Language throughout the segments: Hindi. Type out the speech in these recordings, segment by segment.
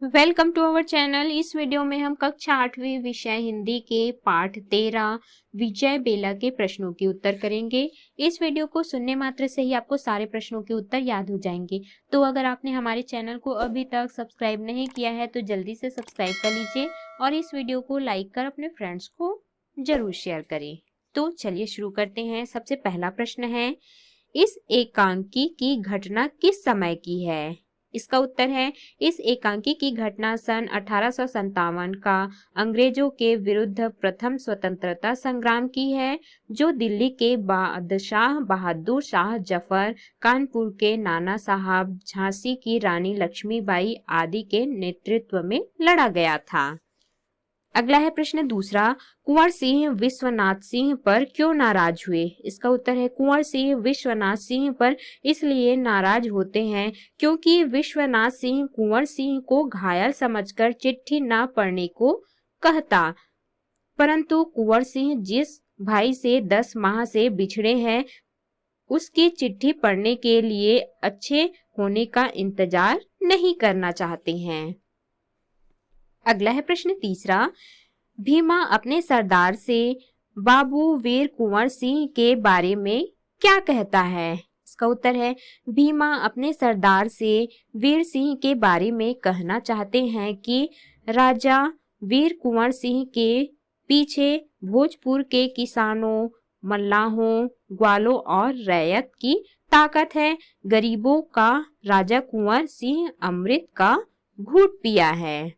Welcome to our channel. इस वीडियो में हम कक्षा 8वीं विषय हिंदी के पाठ 13 विजय बेला के प्रश्नों के उत्तर करेंगे। इस वीडियो को सुनने मात्र से ही आपको सारे प्रश्नों के उत्तर याद हो जाएंगे। तो अगर आपने हमारे चैनल को अभी तक सब्सक्राइब नहीं किया है तो जल्दी से सब्सक्राइब कर लीजिए और इस वीडियो को लाइक कर अपने फ्रेंड्स को जरूर शेयर करें। तो चलिए शुरू करते हैं। सबसे पहला प्रश्न है, इस एकांकी की घटना किस समय की है? इसका उत्तर है, इस एकांकी की घटना सन 1857 का अंग्रेजों के विरुद्ध प्रथम स्वतंत्रता संग्राम की है, जो दिल्ली के बादशाह बहादुर शाह जफर, कानपुर के नाना साहब, झांसी की रानी लक्ष्मीबाई आदि के नेतृत्व में लड़ा गया था। अगला है प्रश्न दूसरा, कुंवर सिंह विश्वनाथ सिंह पर क्यों नाराज हुए? इसका उत्तर है, कुंवर सिंह विश्वनाथ सिंह पर इसलिए नाराज होते हैं क्योंकि विश्वनाथ सिंह कुंवर सिंह को घायल समझकर चिट्ठी ना पढ़ने को कहता, परंतु कुंवर सिंह जिस भाई से 10 माह से बिछड़े हैं उसकी चिट्ठी पढ़ने के लिए अच्छे होने का इंतजार नहीं करना चाहते हैं। अगला है प्रश्न तीसरा, भीमा अपने सरदार से बाबू वीर कुंवर सिंह के बारे में क्या कहता है? इसका उत्तर है, भीमा अपने सरदार से वीर सिंह के बारे में कहना चाहते हैं कि राजा वीर कुंवर सिंह के पीछे भोजपुर के किसानों, मल्लाहों, ग्वालों और रैयत की ताकत है। गरीबों का राजा कुंवर सिंह अमृत का घूंट पिया है।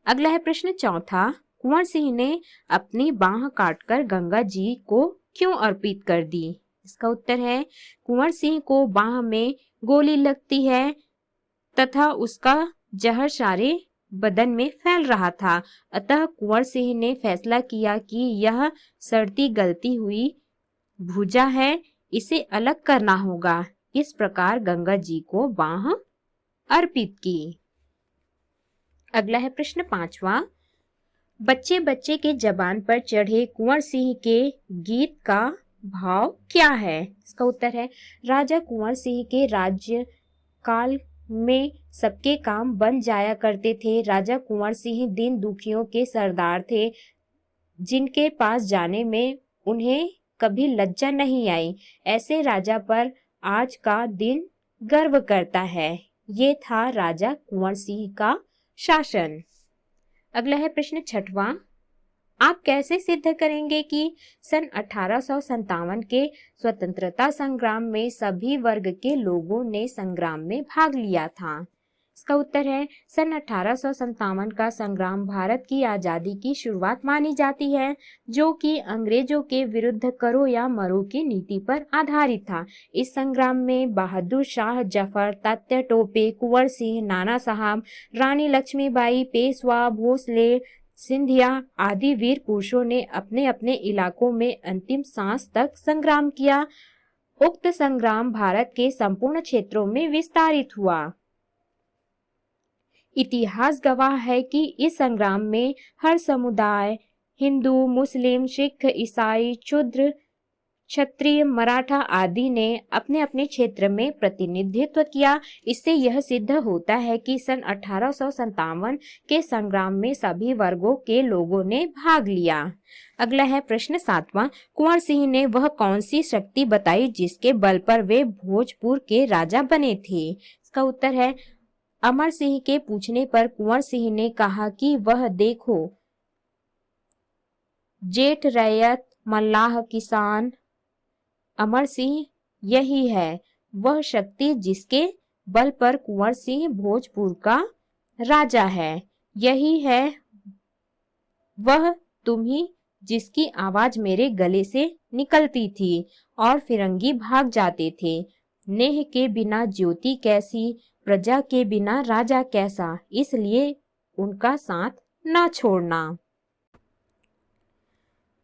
अगला है प्रश्न चौथा, कुंवर सिंह ने अपनी बाह काटकर गंगा जी को क्यों अर्पित कर दी? इसका उत्तर है, कुंवर सिंह को बाह में गोली लगती है तथा उसका जहर सारे बदन में फैल रहा था, अतः कुंवर सिंह ने फैसला किया कि यह सड़ती गलती हुई भुजा है, इसे अलग करना होगा। इस प्रकार गंगा जी को बाह अर्पित की। अगला है प्रश्न पांचवा, बच्चे बच्चे के जबान पर चढ़े कुंवर सिंह के गीत का भाव क्या है? इसका उत्तर है, राजा कुंवर सिंह के राज्य काल में सबके काम बन जाया करते थे। राजा कुंवर सिंह दीन दुखियों के सरदार थे, जिनके पास जाने में उन्हें कभी लज्जा नहीं आई। ऐसे राजा पर आज का दिन गर्व करता है। ये था राजा कुंवर सिंह का शासन। अगला है प्रश्न छठवां, आप कैसे सिद्ध करेंगे कि सन 1857 के स्वतंत्रता संग्राम में सभी वर्ग के लोगों ने संग्राम में भाग लिया था? इसका उत्तर है, सन 1857 का संग्राम भारत की आजादी की शुरुआत मानी जाती है, जो कि अंग्रेजों के विरुद्ध करो या मरो की नीति पर आधारित था। इस संग्राम में बहादुर शाह जफर, तात्या टोपे, कुंवर सिंह, नाना साहब, रानी लक्ष्मीबाई, पेशवा, भोसले, सिंधिया आदि वीर पुरुषों ने अपने अपने इलाकों में अंतिम सांस तक संग्राम किया। उक्त संग्राम भारत के संपूर्ण क्षेत्रों में विस्तारित हुआ। इतिहास गवाह है कि इस संग्राम में हर समुदाय, हिंदू, मुस्लिम, सिख, ईसाई, शूद्र, क्षत्रिय, मराठा आदि ने अपने अपने क्षेत्र में प्रतिनिधित्व किया। इससे यह सिद्ध होता है कि सन 1857 के संग्राम में सभी वर्गों के लोगों ने भाग लिया। अगला है प्रश्न सातवां, कुंवर सिंह ने वह कौन सी शक्ति बताई जिसके बल पर वे भोजपुर के राजा बने थे? इसका उत्तर है, अमर सिंह के पूछने पर कुंवर सिंह ने कहा कि वह देखो, जेठ रैयत, मल्लाह, किसान, अमर सिंह यही है वह शक्ति जिसके बल पर कुंवर सिंह भोजपुर का राजा है। यही है वह तुम्ही जिसकी आवाज मेरे गले से निकलती थी और फिरंगी भाग जाते थे। नेह के बिना ज्योति कैसी, प्रजा के बिना राजा कैसा, इसलिए उनका साथ न छोड़ना।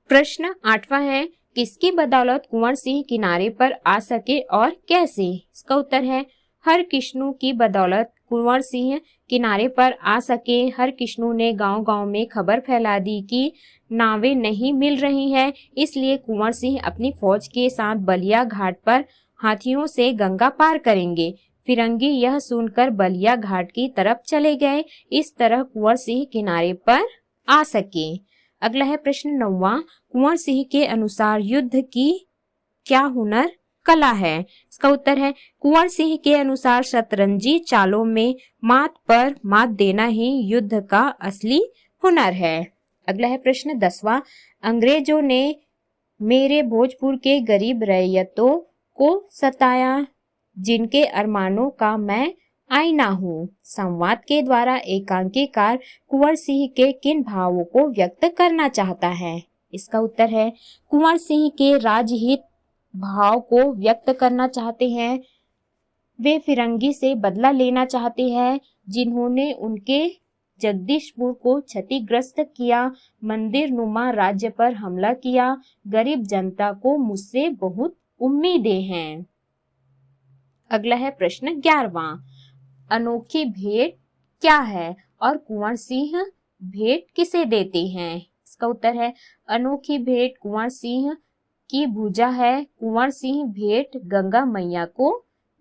प्रश्न आठवां है, किसकी बदौलत कुंवर सिंह किनारे पर आ सके और कैसे? इसका उत्तर है, हर किष्णु की बदौलत कुंवर सिंह किनारे पर आ सके। हर किष्णु ने गांव गांव में खबर फैला दी कि नावें नहीं मिल रही हैं, इसलिए कुंवर सिंह अपनी फौज के साथ बलिया घाट पर हाथियों से गंगा पार करेंगे। फिरंगी यह सुनकर बलिया घाट की तरफ चले गए, इस तरह कुंवर सिंह किनारे पर आ सके। अगला है प्रश्न 9वां, कुंवर सिंह के अनुसार युद्ध की क्या हुनर कला है? इसका उत्तर है कुंवर सिंह के अनुसार शतरंजी चालों में मात पर मात देना ही युद्ध का असली हुनर है। अगला है प्रश्न 10वां, अंग्रेजों ने मेरे भोजपुर के गरीब रैयतों को सताया, जिनके अरमानों का मैं आईना हूँ। संवाद के द्वारा एकांकीकार कुंवर सिंह के किन भावों को व्यक्त करना चाहता है? इसका उत्तर है कुंवर सिंह के राजहित भाव को व्यक्त करना चाहते हैं। वे फिरंगी से बदला लेना चाहते हैं, जिन्होंने उनके जगदीशपुर को क्षतिग्रस्त किया, मंदिर नुमा राज्य पर हमला किया। गरीब जनता को मुझसे बहुत उम्मीदें हैं। अगला है प्रश्न 11वां, अनोखी भेंट क्या है और कुंवर सिंह भेंट किसे देते हैं? इसका उत्तर है अनोखी भेंट कुंवर सिंह की भुजा है। कुंवर सिंह भेंट गंगा मैया को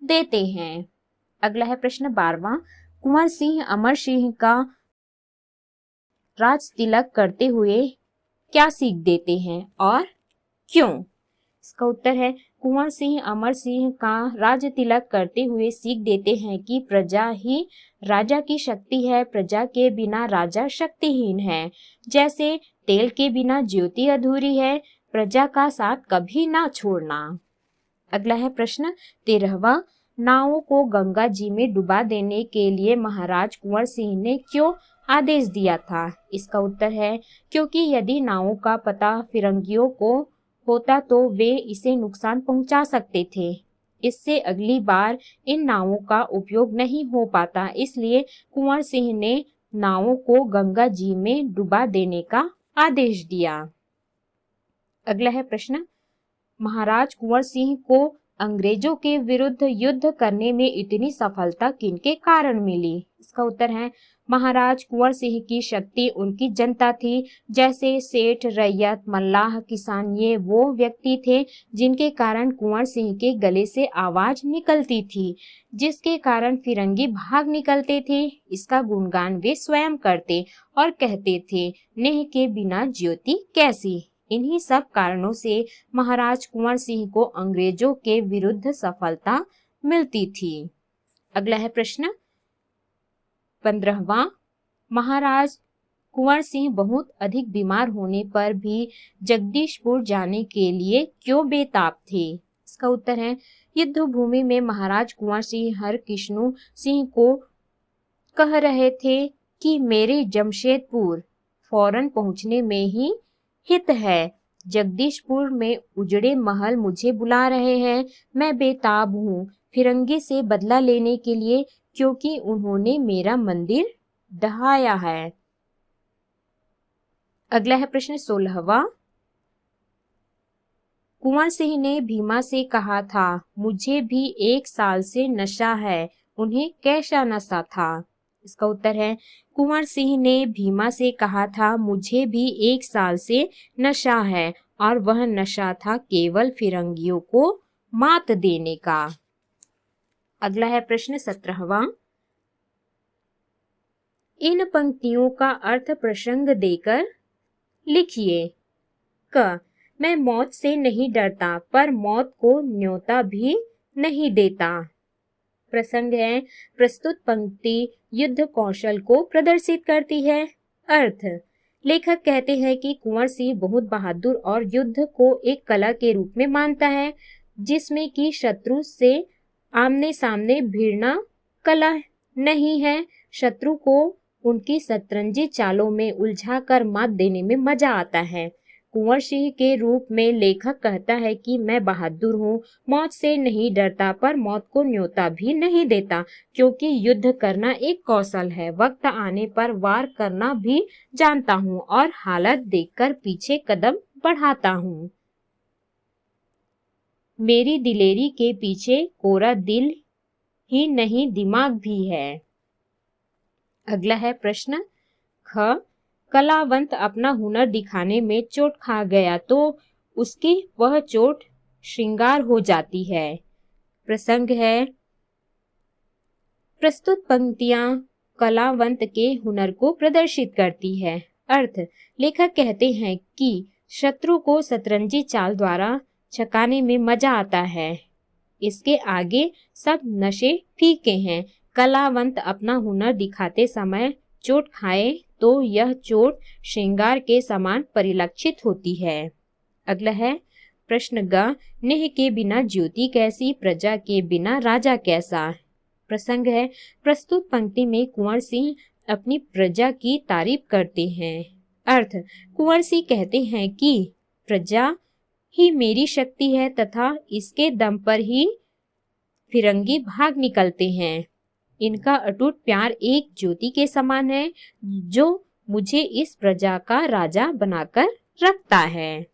देते हैं। अगला है प्रश्न 12वां, कुंवर सिंह अमर सिंह का राज तिलक करते हुए क्या सीख देते हैं और क्यों? इसका उत्तर है कुंवर सिंह अमर सिंह का राज तिलक करते हुए सीख देते हैं कि प्रजा ही राजा की शक्ति है, प्रजा के बिना राजा शक्तिहीन है। जैसे तेल के बिना ज्योति अधूरी है, प्रजा का साथ कभी ना छोड़ना। अगला है प्रश्न 13वां, नावों को गंगा जी में डुबा देने के लिए महाराज कुंवर सिंह ने क्यों आदेश दिया था? इसका उत्तर है क्योंकि यदि नावों का पता फिरंगियों को होता तो वे इसे नुकसान पहुंचा सकते थे। इससे अगली बार इन नावों का उपयोग नहीं हो पाता, इसलिए कुंवर सिंह ने नावों को गंगा जी में डुबा देने का आदेश दिया। अगला है प्रश्न, महाराज कुंवर सिंह को अंग्रेजों के विरुद्ध युद्ध करने में इतनी सफलता किनके कारण मिली? इसका उत्तर है महाराज कुंवर सिंह की शक्ति उनकी जनता थी। जैसे सेठ, रैयत, मल्लाह, किसान, ये वो व्यक्ति थे जिनके कारण कुंवर सिंह के गले से आवाज निकलती थी, जिसके कारण फिरंगी भाग निकलते थे। इसका गुणगान वे स्वयं करते और कहते थे, नेह के बिना ज्योति कैसी। इन्हीं सब कारणों से महाराज कुंवर सिंह को अंग्रेजों के विरुद्ध सफलता मिलती थी। अगला है प्रश्न 15वां, महाराज कुंवर सिंह बहुत अधिक बीमार होने पर भी जगदीशपुर जाने के लिए क्यों बेताब थे? इसका उत्तर है युद्ध भूमि में महाराज कुंवर सिंह हरकिशनु सिंह को कह रहे थे कि मेरे जमशेदपुर फौरन पहुंचने में ही हित है। जगदीशपुर में उजड़े महल मुझे बुला रहे हैं। मैं बेताब हूँ फिरंगी से बदला लेने के लिए, क्योंकि उन्होंने मेरा मंदिर ढहाया है। अगला है प्रश्न 16वां, कुंवर सिंह ने भीमा से कहा था, मुझे भी 1 साल से नशा है। उन्हें कैसा नशा था? इसका उत्तर है कुंवर सिंह ने भीमा से कहा था, मुझे भी 1 साल से नशा है, और वह नशा था केवल फिरंगियों को मात देने का। अगला है प्रश्न 17वां, इन पंक्तियों का अर्थ प्रसंग देकर लिखिए। क, मैं मौत से नहीं डरता पर मौत को न्योता भी नहीं देता। प्रसंग है, प्रस्तुत पंक्ति युद्ध कौशल को प्रदर्शित करती है। अर्थ, लेखक कहते हैं कि कुंवर सिंह बहुत बहादुर और युद्ध को एक कला के रूप में मानता है, जिसमें कि शत्रु से आमने सामने भिड़ना कला नहीं है। शत्रु को उनकी शतरंजी चालों में उलझाकर मात देने में मजा आता है। कुंवर सिंह के रूप में लेखक कहता है कि मैं बहादुर हूँ, मौत से नहीं डरता पर मौत को न्योता भी नहीं देता, क्योंकि युद्ध करना एक कौशल है। वक्त आने पर वार करना भी जानता हूँ और हालत देखकर पीछे कदम बढ़ाता हूँ। मेरी दिलेरी के पीछे कोरा दिल ही नहीं दिमाग भी है। अगला है प्रश्न ख, कलावंत अपना हुनर दिखाने में चोट खा गया तो उसकी वह चोट श्रृंगार हो जाती है। प्रसंग है, प्रस्तुत पंक्तियां कलावंत के हुनर को प्रदर्शित करती है। अर्थ, लेखक कहते हैं कि शत्रु को शतरंजी चाल द्वारा छकाने में मजा आता है। इसके आगे सब नशे फीके हैं। कलावंत अपना हुनर दिखाते समय चोट खाए तो यह चोट श्रृंगार के समान परिलक्षित होती है। अगला है प्रश्न ग, नेह के बिना ज्योति कैसी, प्रजा के बिना राजा कैसा। प्रसंग है, प्रस्तुत पंक्ति में कुंवर सिंह अपनी प्रजा की तारीफ करते हैं। अर्थ, कुंवर सिंह कहते हैं कि प्रजा ही मेरी शक्ति है तथा इसके दम पर ही फिरंगी भाग निकलते हैं। इनका अटूट प्यार एक ज्योति के समान है जो मुझे इस प्रजा का राजा बनाकर रखता है।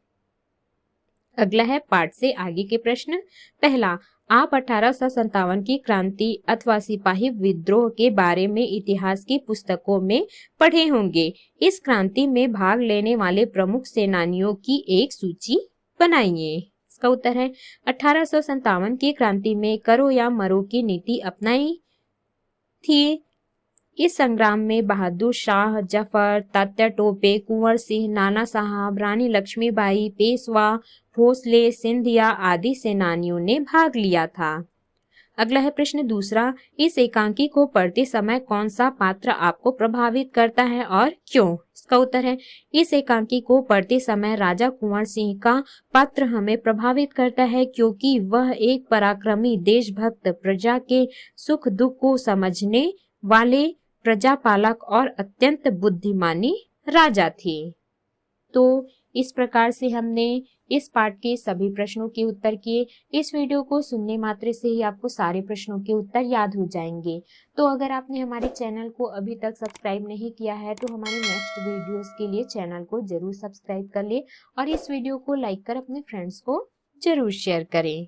अगला है पाठ से आगे के प्रश्न। पहला, आप 1857 की क्रांति अथवा सिपाही विद्रोह के बारे में इतिहास की पुस्तकों में पढ़े होंगे। इस क्रांति में भाग लेने वाले प्रमुख सेनानियों की एक सूची बनाइए। इसका उत्तर है 1857 की क्रांति में करो या मरो की नीति अपनाई थी। इस संग्राम में बहादुर शाह जफर, तात्या टोपे, कुंवर सिंह, नाना साहब, रानी लक्ष्मीबाई, पेशवा, भोसले, सिंधिया आदि सेनानियों ने भाग लिया था। अगला है प्रश्न दूसरा, इस एकांकी को पढ़ते समय कौन सा पात्र आपको प्रभावित करता है और क्यों। इसका उत्तर है, इस एकांकी को पढ़ते समय राजा कुंवर सिंह का पात्र हमें प्रभावित करता है क्योंकि वह एक पराक्रमी, देशभक्त, प्रजा के सुख दुख को समझने वाले प्रजापालक और अत्यंत बुद्धिमानी राजा थे। तो इस प्रकार से हमने इस पाठ के सभी प्रश्नों के उत्तर किए। इस वीडियो को सुनने मात्र से ही आपको सारे प्रश्नों के उत्तर याद हो जाएंगे। तो अगर आपने हमारे चैनल को अभी तक सब्सक्राइब नहीं किया है तो हमारे नेक्स्ट वीडियोस के लिए चैनल को जरूर सब्सक्राइब कर ले और इस वीडियो को लाइक कर अपने फ्रेंड्स को जरूर शेयर करें।